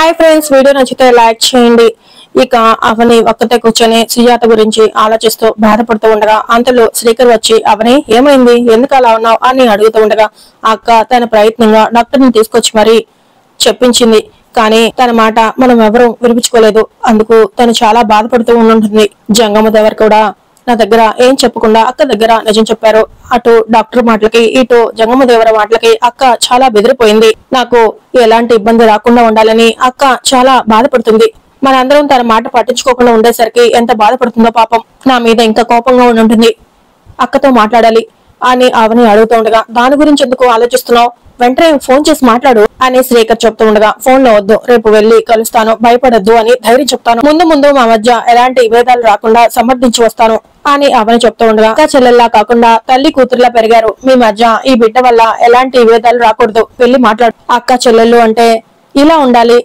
Hi friends, video నచ్చితే like చేయండి. ఇక అవని ఒక్కతే కూర్చొని సుజాత గురించి ఆలోచిస్తూ బాధపడుతూ ఉండగా అంతలో శ్రీకర్ వచ్చి అవని ఏమైంది, ఎందుకు అలా ఉన్నావు అని అడుగుతూ ఉండగా అక్క తన ప్రయత్నంగా డాక్టర్ని తీసుకొచ్చి మరీ చెప్పించింది. కానీ తన మాట మనం ఎవరూ వినిపించుకోలేదు. అందుకు తను చాలా బాధపడుతూ ఉంటుంది. జంగమ దేవర్ కూడా నా దగ్గర ఏం చెప్పకుండా అక్క దగ్గర నిజం చెప్పారు. అటు డాక్టర్ మాటలకి ఇటు జంగమదేవర మాటలకి అక్క చాలా బెదిరిపోయింది. నాకు ఎలాంటి ఇబ్బంది రాకుండా ఉండాలని అక్క చాలా బాధపడుతుంది. మనందరం తన మాట పట్టించుకోకుండా ఉండేసరికి ఎంత బాధపడుతుందో పాపం. నా మీద ఇంకా కోపంగా ఉంటుంది. అక్కతో మాట్లాడాలి అని అవని అడుగుతూ ఉండగా దాని గురించి ఎందుకు ఆలోచిస్తున్నావు, వెంటనే ఫోన్ చేసి మాట్లాడు అని శ్రీకర్ చెప్తూ ఉండగా ఫోన్ లో వద్దు, రేపు వెళ్లి కలుస్తాను, భయపడొద్దు అని ధైర్యం చెప్తాను. ముందు మా మధ్య ఎలాంటి విభేదాలు రాకుండా సమర్థించి వస్తాను అని అవని చెప్తూ ఉండగా అక్క చెల్లెల్లా కాకుండా తల్లి కూతురులా పెరిగారు. మీ మధ్య ఈ బిడ్డ వల్ల ఎలాంటి విభేదాలు రాకూడదు, వెళ్లి మాట్లాడు. అక్క చెల్లెళ్ళు అంటే ఇలా ఉండాలి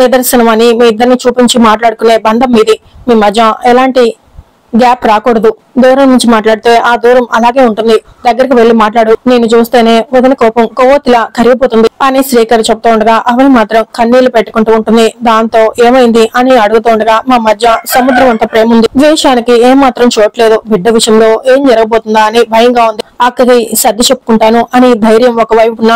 నిదర్శనం అని మీ ఇద్దరిని చూపించి మాట్లాడుకునే బంధం మీది. మీ మధ్య ఎలాంటి గ్యాప్ రాకూడదు. దూరం నుంచి మాట్లాడితే ఆ దూరం అలాగే ఉంటుంది. దగ్గరికి వెళ్లి మాట్లాడు. నేను చూస్తేనే వదిన కోపం కొవ్వొత్తిలా కరిగిపోతుంది అని శ్రీకర్ చెప్తూ ఉండగా అవని మాత్రం కన్నీళ్లు పెట్టుకుంటూ ఉంటుంది. దాంతో ఏమైంది అని అడుగుతూ ఉండగా మా మధ్య సముద్రం అంత ప్రేమ ఉంది, ద్వేషానికి ఏం మాత్రం చూడట్లేదు. బిడ్డ విషయంలో ఏం జరగబోతుందా అని భయంగా ఉంది. అక్కకి సర్ది చెప్పుకుంటాను అని ధైర్యం ఒకవైపున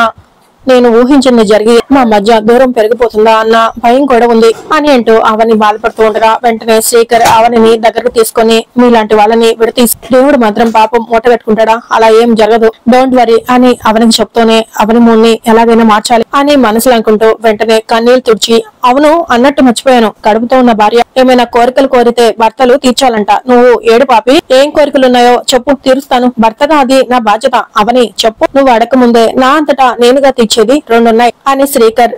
నేను ఊహించింది జరిగి మా మధ్య దూరం పెరిగిపోతుందా అన్న భయం కూడా ఉంది అని అంటూ అవని బాధపడుతూ ఉండగా వెంటనే శ్రీకర్ అవనిని దగ్గరకు తీసుకుని మీలాంటి వాళ్ళని విడతీసి దేవుడు మాత్రం పాపం మూట పెట్టుకుంటాడా, అలా ఏం జరగదు, డోంట్ వరీ అని అవనికి చెప్తూనే అవని మూడ్ని ఎలాగైనా మార్చాలి అని మనసులో అనుకుంటూ వెంటనే కన్నీళ్లు తుడిచి అవును అన్నట్టు మర్చిపోయాను, కడుపుతో ఉన్న భార్య ఏమైనా కోరికలు కోరితే భర్తలు తీర్చాలంట. నువ్వు ఏడు పాపి, ఏం కోరికలున్నాయో చెప్పు, తీరుస్తాను. భర్తగా అది నా బాధ్యత. అవని చెప్పు, నువ్వు అడగ ముందే నా అంతటా నేనుగా తీర్చేది రెండున్నాయి అని శ్రీకర్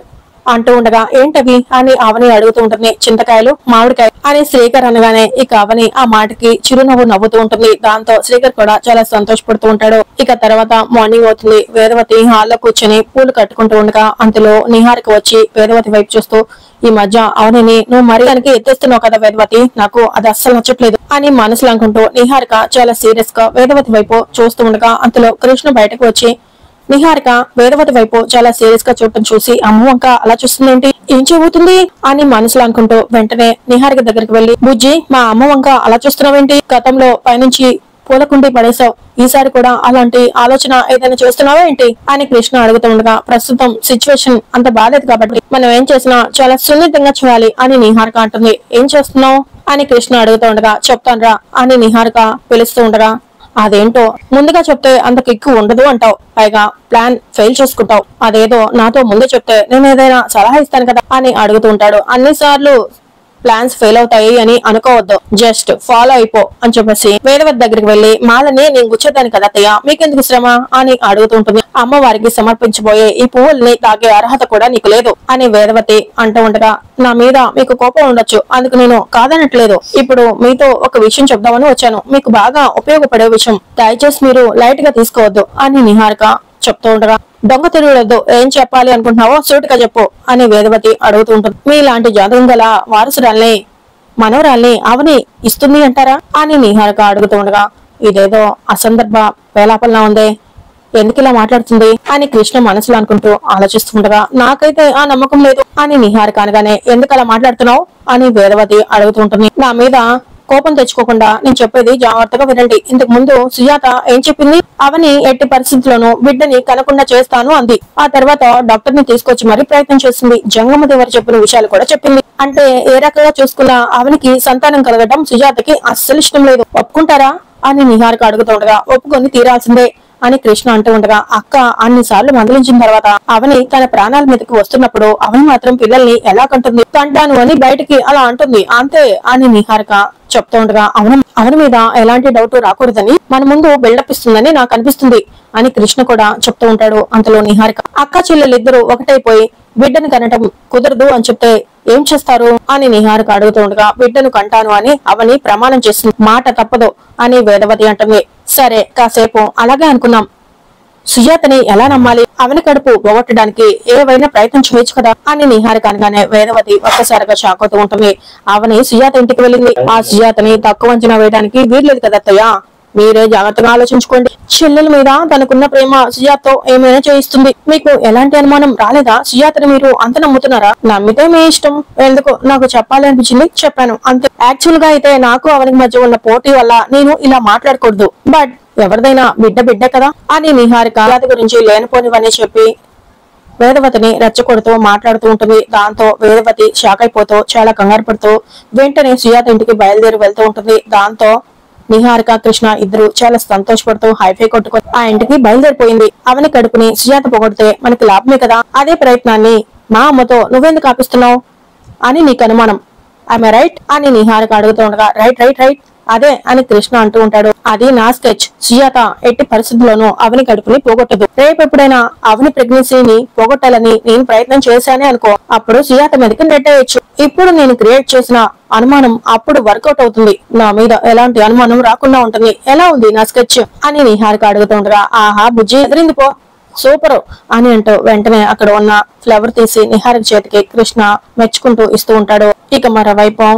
అంటూ ఉండగా ఏంటవి అని అవని అడుగుతూ ఉంటుంది. చింతకాయలు మామిడికాయ అని శ్రీకర్ అనగానే ఇక అవని ఆ మాటకి చిరునవ్వు నవ్వుతూ ఉంటుంది. దాంతో శ్రీకర్ కూడా చాలా సంతోషపడుతూ ఉంటాడు. ఇక తర్వాత మార్నింగ్ అవుతుంది. వేదవతి హాల్లో కూర్చొని పూలు కట్టుకుంటూ ఉండగా అంతలో నిహారిక వచ్చి వేదవతి వైపు చూస్తూ ఈ మధ్య అవనిని నువ్వు మరీ దానికి ఎత్తేస్తున్నావు కదా వేదవతి, నాకు అది అస్సలు నచ్చట్లేదు అని మనసులో అనుకుంటూ నిహారిక చాలా సీరియస్ గా వేదవతి వైపు చూస్తూ ఉండగా అంతలో కృష్ణ బయటకు వచ్చి నిహారిక వేదవతి వైపు చాలా సీరియస్ గా చూడటం చూసి అమ్మ వంక అలా చూస్తుందేంటి, ఏం చెబుతుంది అని మనసులో అనుకుంటూ వెంటనే నిహారిక దగ్గరికి వెళ్లి బుజ్జి మా అమ్మ వంక అలా చూస్తున్నావేంటి, గతంలో పైనుంచి పూలకుండి పడేశావు, ఈసారి కూడా అలాంటి ఆలోచన ఏదైనా చేస్తున్నావా ఏంటి అని కృష్ణ అడుగుతూ ఉండగా ప్రస్తుతం సిచ్యువేషన్ అంత బాలేదు కాబట్టి మనం ఏం చేసినా చాలా సున్నితంగా చేయాలి అని నిహారిక అంటుంది. ఏం చేస్తున్నావు అని కృష్ణ అడుగుతూ ఉండగా చెప్తాన్రా అని నిహారిక పిలుస్తూ ఉండగా అదేంటో ముందుగా చెప్తే అంత కిక్కు ఉండదు అంటావు, పైగా ప్లాన్ ఫెయిల్ చేసుకుంటావు, అదేదో నాతో ముందు చెప్తే నేను ఏదైనా సలహా ఇస్తాను కదా అని అడుగుతూ ఉంటాడు. అన్నిసార్లు ప్లాన్స్ ఫెయిల్ అవుతాయి అని అనుకోవద్దు, జస్ట్ ఫాలో అయిపో అని చెప్పేసి వేదవతి దగ్గరికి వెళ్లి మాలని నేను గుచ్చేదాన్ని కదా అత్తయ్య, మీకెందుకు శ్రమ అని అడుగుతుంటుంది. అమ్మవారికి సమర్పించబోయే ఈ పువ్వుల్ని తాగే అర్హత కూడా నీకు లేదు అని వేదవతి అంటూ ఉండగా నా మీద మీకు కోపం ఉండొచ్చు, అందుకు నేను కాదనట్లేదు. ఇప్పుడు మీతో ఒక విషయం చెప్దామని వచ్చాను, మీకు బాగా ఉపయోగపడే విషయం, దయచేసి మీరు లైట్ గా తీసుకోవద్దు అని నిహారిక చెప్తూ ఉండగా దొంగ తిరుగులొద్దు, ఏం చెప్పాలి అనుకుంటున్నావో సూటిగా చెప్పు అని వేదవతి అడుగుతూ ఉంటుంది. మీలాంటి జాతకం గల వారసురాల్ని మనవరాల్ని అవని ఇస్తుంది అంటారా అని నిహారిక అడుగుతూ ఉండగా ఇదేదో అసందర్భ వేలాపల్లా ఉందే, ఎందుకు ఇలా మాట్లాడుతుంది అని కృష్ణ మనసులో అనుకుంటూ ఆలోచిస్తుండగా నాకైతే ఆ నమ్మకం లేదు అని నిహారిక అనగానే ఎందుకు అలా మాట్లాడుతున్నావు అని వేదవతి అడుగుతూ ఉంటుంది. నా మీద కోపం తెచ్చుకోకుండా నేను చెప్పేది జాగ్రత్తగా వినండి. ఇంతకు ముందు సుజాత ఏం చెప్పింది, అవని ఎట్టి పరిస్థితుల్లోనూ బిడ్డని కనకుండా చేస్తాను అంది. ఆ తర్వాత డాక్టర్ ని తీసుకొచ్చి మరీ ప్రయత్నం చేసింది. జంగమదేవరు చెప్పిన విషయాలు కూడా చెప్పింది. అంటే ఏ రకంగా చూసుకున్నా అవనికి సంతానం కలగడం సుజాతకి అస్సలు ఇష్టం లేదు. ఒప్పుకుంటారా అని నిహారిక అడుగుతూ ఉండగా ఒప్పుకొని తీరాల్సిందే అని కృష్ణ అంటూ ఉండగా అక్క అన్నిసార్లు మందలించిన తర్వాత అవని తన ప్రాణాల మీదకి వస్తున్నప్పుడు అవని మాత్రం పిల్లల్ని ఎలా కంటుంది, కంటాను అని బయటికి అలా అంటుంది అంతే అని నిహారిక చెప్తూ ఉండగా అవని మీద ఎలాంటి డౌట్ రాకూడదని మన ముందు బిల్డప్ ఇస్తుందని నాకు అనిపిస్తుంది అని కృష్ణ కూడా చెప్తూ ఉంటాడు. అంతలో నిహారిక అక్క చెల్లెలిద్దరూ ఒకటైపోయి బిడ్డను కనటం కుదరదు అని చెప్తే ఏం చేస్తారు అని నిహారిక అడుగుతూ ఉండగా బిడ్డను కంటాను అని అవని ప్రమాణం చేసింది, మాట తప్పదు అని వేదవతి అంటుంది. సరే కాసేపు అలాగే అనుకున్నాం, సుజాతని ఎలా నమ్మాలి, అవని కడుపు పోగొట్టడానికి ఏవైనా ప్రయత్నం చేయొచ్చు కదా అని నిహారిక అనగానే వేదవతి ఒక్కసారిగా షాక్ అవుతూ ఉంటుంది. అవని సుజాత ఇంటికి వెళ్ళింది, ఆ సుజాతని తక్కువ అంచనా వేయడానికి వీల్లేదు కదా అత్తయ్య, మీరే జాగ్రత్తగా ఆలోచించుకోండి. చెల్లెల మీద తనకున్న ప్రేమ సుజాతతో ఏమైనా చేయిస్తుంది. మీకు ఎలాంటి అనుమానం రాలేదా? సుజాతని మీరు అంత నమ్ముతున్నారా? నమ్మితే మీ ఇష్టం. ఎందుకు నాకు చెప్పాలి అనిపించింది, చెప్పాను అంతే. యాక్చువల్ గా అయితే నాకు అవనికి మధ్య ఉన్న పోటీ వల్ల నేను ఇలా మాట్లాడకూడదు. బట్ ఎవరిదైనా బిడ్డ కదా అని నిహారిక సుజాత గురించి లేనిపోనివన్నీ చెప్పి వేదవతిని రెచ్చగొడుతూ మాట్లాడుతూ ఉంటుంది. దాంతో వేదవతి షాక్ అయిపోతూ చాలా కంగారు పడుతూ వెంటనే సుజాత ఇంటికి బయలుదేరి వెళ్తూ ఉంటుంది. దాంతో నిహారిక కృష్ణ ఇద్దరు చాలా సంతోషపడుతూ హైఫై కొట్టుకొని ఆ ఇంటికి బయలుదేరిపోయింది. అవని కడుపుని సుజాత పొగడితే మనకి లాభమే కదా, అదే ప్రయత్నాన్ని మా అమ్మతో నువ్వెందుకు ఆపిస్తున్నావు అని నీకు అనుమానం, ఐఎమ్ రైట్ అని నిహారిక అడుగుతూ ఉండగా రైట్ అదే అని కృష్ణ అంటూ ఉంటాడు. అది నా స్కెచ్. సుజాత ఎట్టి పరిస్థితుల్లోనూ అవని కడుపుని పోగొట్టదు. రేపు ఎప్పుడైనా అవని ప్రెగ్నెన్సీని పోగొట్టాలని నేను ప్రయత్నం చేశానే అనుకో, అప్పుడు సుజాత మీదకి నెట్టేయచ్చు. ఇప్పుడు నేను క్రియేట్ చేసిన అనుమానం అప్పుడు వర్కౌట్ అవుతుంది. నా మీద ఎలాంటి అనుమానం రాకుండా ఉంటుంది. ఎలా ఉంది నా స్కెచ్ అని నిహారిక అడుగుతూ ఉండగా ఆహా బుజ్జి ఎదిరింది పో, సూపర్ అని అంటూ వెంటనే అక్కడ ఉన్న ఫ్లవర్ తీసి నిహారిక చేతికి కృష్ణ మెచ్చుకుంటూ ఇస్తూ ఉంటాడు. ఇక మరోవైపు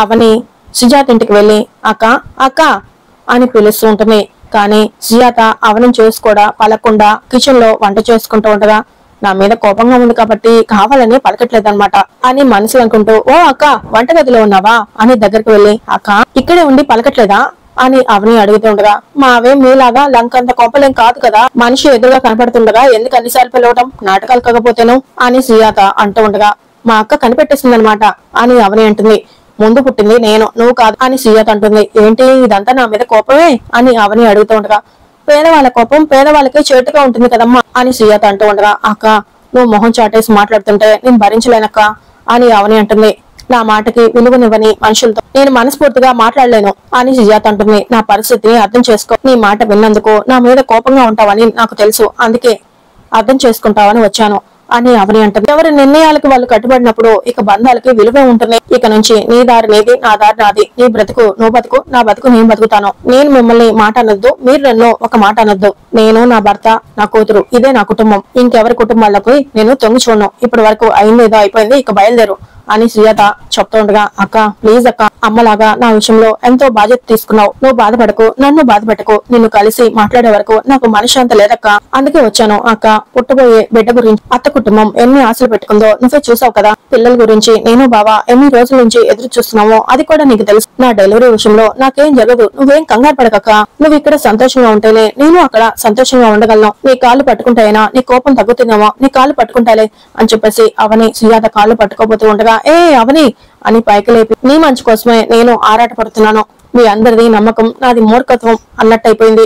అవని సుజాత ఇంటికి వెళ్లి అక్క అని పిలుస్తూ ఉంటుంది. కానీ సుజాత అవని చూసి కూడా పలకుండా కిచెన్ లో వంట చేసుకుంటూ ఉండగా నా మీద కోపంగా ఉంది కాబట్టి కావాలని పలకట్లేదన్నమాట అని మనసులో అనుకుంటూ ఓ అక్క వంటగదిలో ఉన్నావా అని దగ్గరికి వెళ్లి అక్క ఇక్కడే ఉండి పలకట్లేదా అని అవని అడుగుతూ ఉండగా మావేం మీలాగా లంకంత కోపలేం కాదు కదా, మనిషి ఎదురుగా కనపడుతుండగా ఎందుకు అన్నిసార్లు పిలవటం, నాటకాలు కాకపోతేను అని సుజాత అంటూ ఉండగా మా అక్క కనిపెట్టేసిందనమాట అని అవని అంటుంది. ముందు పుట్టింది నేను, నువ్వు కాదు అని సుజాత అంటుంది. ఏంటి ఇదంతా నా మీద కోపమే అని అవని అడుగుతూ ఉండగా పేదవాళ్ళ కోపం పేదవాళ్ళకే చేటుగా ఉంటుంది కదమ్మా అని సుజాత అంటూ ఉండగా అక్క నువ్వు మొహం చాటేసి మాట్లాడుతుంటే నేను భరించలేనక్క అని అవని అంటుంది. నా మాటకి విలువనివ్వని మనుషులతో నేను మనస్ఫూర్తిగా మాట్లాడలేను అని సుజాత అంటుంది. నా పరిస్థితిని అర్థం చేసుకో, నీ మాట విన్నందుకు నా మీద కోపంగా ఉంటావని నాకు తెలుసు, అందుకే అర్థం చేసుకుంటావని వచ్చాను అని అవని అంటుంది. ఎవరి నిర్ణయాలకు వాళ్ళు కట్టుబడినప్పుడు ఇక బంధాలకి విలువ ఉంటుంది. ఇక నుంచి నీ దారి నీది, నా దారి నాది, నీ బ్రతుకు నువ్వు బతుకు, నా బతుకు నేను బతుకుతాను. నేను మిమ్మల్ని మాట అనొద్దు, మీరు నన్ను ఒక మాట అనొద్దు. నేను నా భర్త నా కూతురు ఇదే నా కుటుంబం, ఇంకెవరి కుటుంబాలకు నేను తొంగి చూడను. ఇప్పటి వరకు అయిందేదో అయిపోయింది, ఇక బయలుదేరు అని సుజాత చెప్తూ ఉండగా అక్క ప్లీజ్ అక్క, అమ్మలాగా నా విషయంలో ఎంతో బాధ్యత తీసుకున్నావు, నువ్వు బాధపడకు, నన్ను బాధపెట్టకు, నిన్ను కలిసి మాట్లాడే వరకు నాకు మనశ్శాంతి లేదక్క, అందుకే వచ్చాను అక్క. పుట్టబోయే బిడ్డ గురించి అత్త కుటుంబం ఎన్ని ఆశలు పెట్టుకుందో నువ్వే చూసావు కదా, పిల్లల గురించి నేను బావా ఎన్ని రోజుల నుంచి ఎదురు చూస్తున్నామో అది కూడా నీకు తెలుసు. నా డెలివరీ విషయంలో నాకేం జరగదు, నువ్వేం కంగారు పడకక్క, నువ్వు ఇక్కడ సంతోషంగా ఉంటేనే నేను అక్కడ సంతోషంగా ఉండగలను. నీ కాళ్ళు పట్టుకుంటాయినా నీ కోపం తగ్గుతుందేమో, నీ కాళ్ళు పట్టుకుంటాలే అని చెప్పేసి అవని సుజాత కాళ్ళు పట్టుకోబోతూ ఉండగా అవని అని పైకి లేపి నీ మంచి కోసమే నేను ఆరాట పడుతున్నాను, మీ అందరిది నమ్మకం నాది మూర్ఖత్వం అన్నట్టయిపోయింది.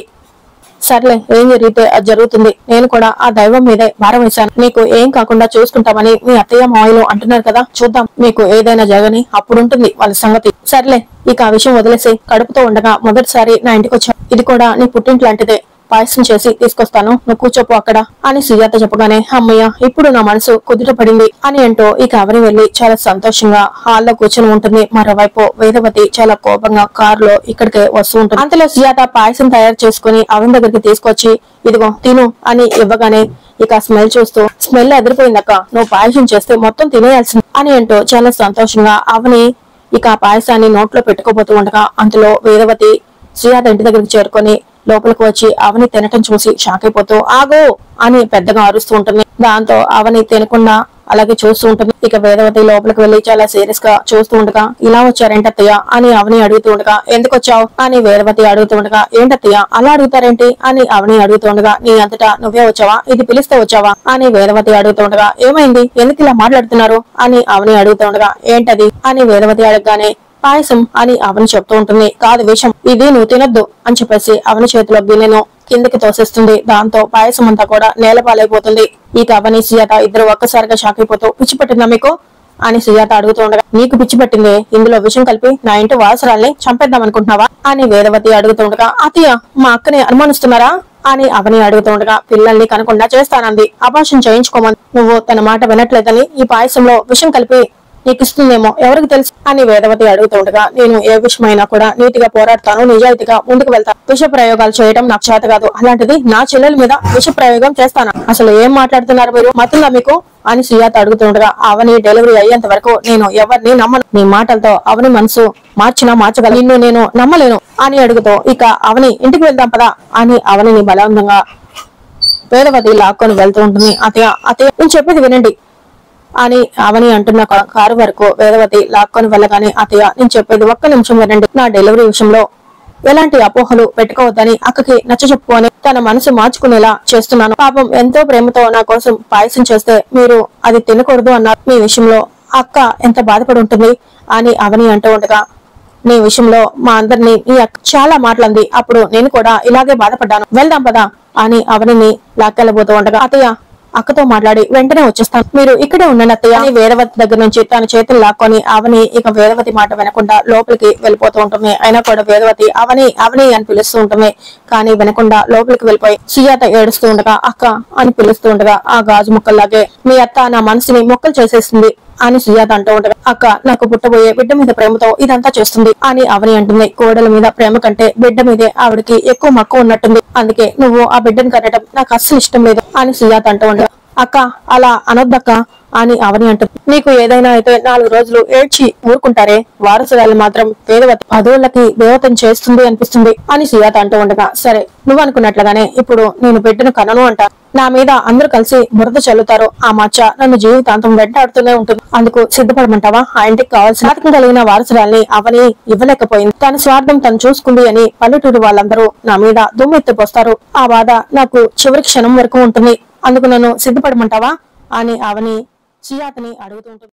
సర్లే ఏం జరిగితే అది జరుగుతుంది, నేను కూడా ఆ దైవం మీదే భారం వేశాను, నీకు ఏం కాకుండా చూసుకుంటామని మీ అత్తయ్య మావయ్యలు అంటున్నారు కదా, చూద్దాం మీకు ఏదైనా జరగని అప్పుడుంటుంది వాళ్ళ సంగతి. సర్లే ఇక ఆ విషయం వదిలేసి కడుపుతో ఉండగా మొదటిసారి నా ఇంటికి వచ్చా, ఇది కూడా నీ పుట్టింటి లాంటిదే, పాయసం చేసి తీసుకొస్తాను, నువ్వు కూర్చోపు అక్కడ అని సుజాత చెప్పగానే అమ్మయ్య ఇప్పుడు నా మనసు కుదుట పడింది అని అంటూ ఇక అవని వెళ్లి చాలా సంతోషంగా హాల్లో కూర్చొని ఉంటుంది. మరోవైపు వేదవతి చాలా కోపంగా కారులో ఇక్కడికే వస్తూ ఉంటుంది. అంతలో సుజాత పాయసం తయారు చేసుకుని అవని దగ్గరికి తీసుకొచ్చి ఇదిగో తిను అని ఇవ్వగానే ఇక స్మెల్ చూస్తూ స్మెల్ ఎదిరిపోయిందక్క, నువ్వు పాయసం చేస్తే మొత్తం తినేయాల్సింది అని అంటూ చాలా సంతోషంగా అవని ఇక ఆ పాయసాన్ని నోట్లో పెట్టుకోబోతూ ఉండగా అంతలో వేదవతి సుజాత ఇంటి దగ్గరికి చేరుకొని లోపలికి వచ్చి అవని తినటం చూసి షాక్ అయిపోతూ ఆగో అని పెద్దగా అరుస్తూ ఉంటుంది. దాంతో అవని తినకుండా అలాగే చూస్తూ ఉంటుంది. ఇక వేదవతి లోపలికి వెళ్లి చాలా సీరియస్ గా చూస్తూ ఉండగా ఇలా వచ్చారేంటత్తయ్య అని అవని అడుగుతూ ఉండగా ఎందుకు వచ్చావు అని వేదవతి అడుగుతూ ఉండగా ఏంటత్తయ్య అలా అడుగుతారేంటి అని అవని అడుగుతూ ఉండగా నీ అంతటా నువ్వే వచ్చావా, ఇది పిలిస్తే వచ్చావా అని వేదవతి అడుగుతూ ఉండగా ఏమైంది ఎందుకు ఇలా మాట్లాడుతున్నారు అని అవని అడుగుతూ ఉండగా ఏంటది అని వేదవతి అడగగానే పాయసం అని అవని చెప్తూ ఉంటుంది. కాదు విషం, ఇది నువ్వు తినొద్దు అని చెప్పేసి అవని చేతిలో గిన్నెను కిందకి తోసేస్తుంది. దాంతో పాయసం అంతా కూడా నేలపాలైపోతుంది. ఇక అవని సుజాత ఇద్దరు ఒక్కసారిగా షాక్ అయిపోతూ పిచ్చి పట్టిందా మీకు అని సుజాత అడుగుతూ ఉండగా నీకు పిచ్చి పట్టింది, ఇందులో విషం కలిపి నా ఇంటి వారసురాల్ని చంపేద్దాం అనుకుంటున్నావా అని వేదవతి అడుగుతూ ఉండగా అత్తయ్య మా అక్కని అనుమానిస్తున్నారా అని అవని అడుగుతూ ఉండగా పిల్లల్ని కనకుండా చేస్తానంది, అబార్షన్ చేయించుకోమని నువ్వు తన మాట వినట్లేదని ఈ పాయసంలో విషం కలిపి నీకు ఇస్తుందేమో ఎవరికి తెలుసు అని వేదవతి అడుగుతుండగా, నేను ఏ విషయమైనా కూడా నీతిగా పోరాడతాను, నిజాయితీగా ముందుకు వెళ్తాను. విష ప్రయోగాలు చేయడం నాకు చేత కాదు, అలాంటిది నా చెల్లెల మీద విష ప్రయోగం చేస్తాను. అసలు ఏం మాట్లాడుతున్నారు మీరు, మతుందా మీకు అని సుజాత అడుగుతుండగా, అవని డెలివరీ అయ్యేంత వరకు నేను ఎవరిని నమ్మను. నీ మాటలతో అవని మనసు మార్చగల నిన్ను నేను నమ్మలేను అని అడుగుతూ, ఇక అవని ఇంటికి వెళ్దాం పదా అని అవనిని బలవంతంగా వేదవతి లాక్కొని వెళ్తూ ఉంటుంది. అతయ్య నేను చెప్పేది వినండి అని అవని అంటున్న కారు వరకు వేదవతి లాక్కొని వెళ్ళగానే, అతయ్య నేను చెప్పేది ఒక్క నిమిషం వినండి. నా డెలివరీ విషయంలో ఎలాంటి అపోహలు పెట్టుకోవద్దని అక్కకి నచ్చ చెప్పుకొని తన మనసు మార్చుకునేలా చేస్తున్నాను. పాపం ఎంతో ప్రేమతో నా కోసం పాయసం చేస్తే మీరు అది తినకూడదు అన్నారు. మీ విషయంలో అక్క ఎంత బాధపడి ఉంటుంది అని అవని అంటూ ఉండగా, నీ విషయంలో మా అందరినీ ఈ అక్క చాలా మాటలంది, అప్పుడు నేను కూడా ఇలాగే బాధపడ్డాను, వెళ్దాం పదా అని అవనిని లాక్కెళ్ళబోతూ ఉండగా, అతయ్య అక్కతో మాట్లాడి వెంటనే వచ్చేస్తాను, మీరు ఇక్కడే ఉండండి అత్తయ్య అని వేదవతి దగ్గర నుంచి తన చేతులు లాక్కొని అవని ఇక వేదవతి మాట వినకుండా లోపలికి వెళ్ళిపోతూ ఉంటుంది. అయినా కూడా వేదవతి అవని అవని అని పిలుస్తూ ఉంటుంది, కానీ వినకుండా లోపలికి వెళ్ళిపోయి సుజాత ఏడుస్తూ ఉండగా అక్క అని పిలుస్తూ ఉండగా, ఆ గాజు ముక్కల్లాగే మీ అత్త నా మనసుని మొక్కలు చేసేస్తుంది అని సుజాత అంటూ ఉండగా, అక్క నాకు పుట్టబోయే బిడ్డ మీద ప్రేమతో ఇదంతా చేస్తుంది అని అవని అంటుంది. కోడల మీద ప్రేమ కంటే బిడ్డ మీదే ఆవిడకి ఎక్కువ మక్కువ ఉన్నట్టుంది, అందుకే నువ్వు ఆ బిడ్డను కనడం నాకు అస్సలు ఇష్టం లేదు అని సుజాత అంటూ ఉండగా, అక్క అలా అనొద్దక్క అని అవని అంటుంది. నీకు ఏదైనా అయితే 4 రోజులు ఏడ్చి ఊరుకుంటారే, వారసురాలు మాత్రం వేదవతి పదవులకి దేవతను చేస్తుంది అనిపిస్తుంది అని సుజాత అంటూ ఉండగా, సరే నువ్వు అనుకున్నట్లుగానే ఇప్పుడు నేను బిడ్డను కనను అంటా, నా మీద అందరూ కలిసి బురద చల్లుతారు, ఆ మచ్చ నన్ను జీవితాంతం వెంటాడుతూనే ఉంటుంది, అందుకు సిద్ధపడమంటావా? ఆ ఇంటికి కావాల్సిన జాతకం కలిగిన వారసురాల్ని అవని ఇవ్వలేకపోయింది, తన స్వార్థం తను చూసుకుంది అని పల్లెటూరు వాళ్ళందరూ నా మీద దుమ్మెత్తిపోస్తారు, ఆ బాధ నాకు చివరి క్షణం వరకు ఉంటుంది, అందుకు నన్ను సిద్ధపడమంటావా అని అవని సుజాతని అడుగుతుంటుంది.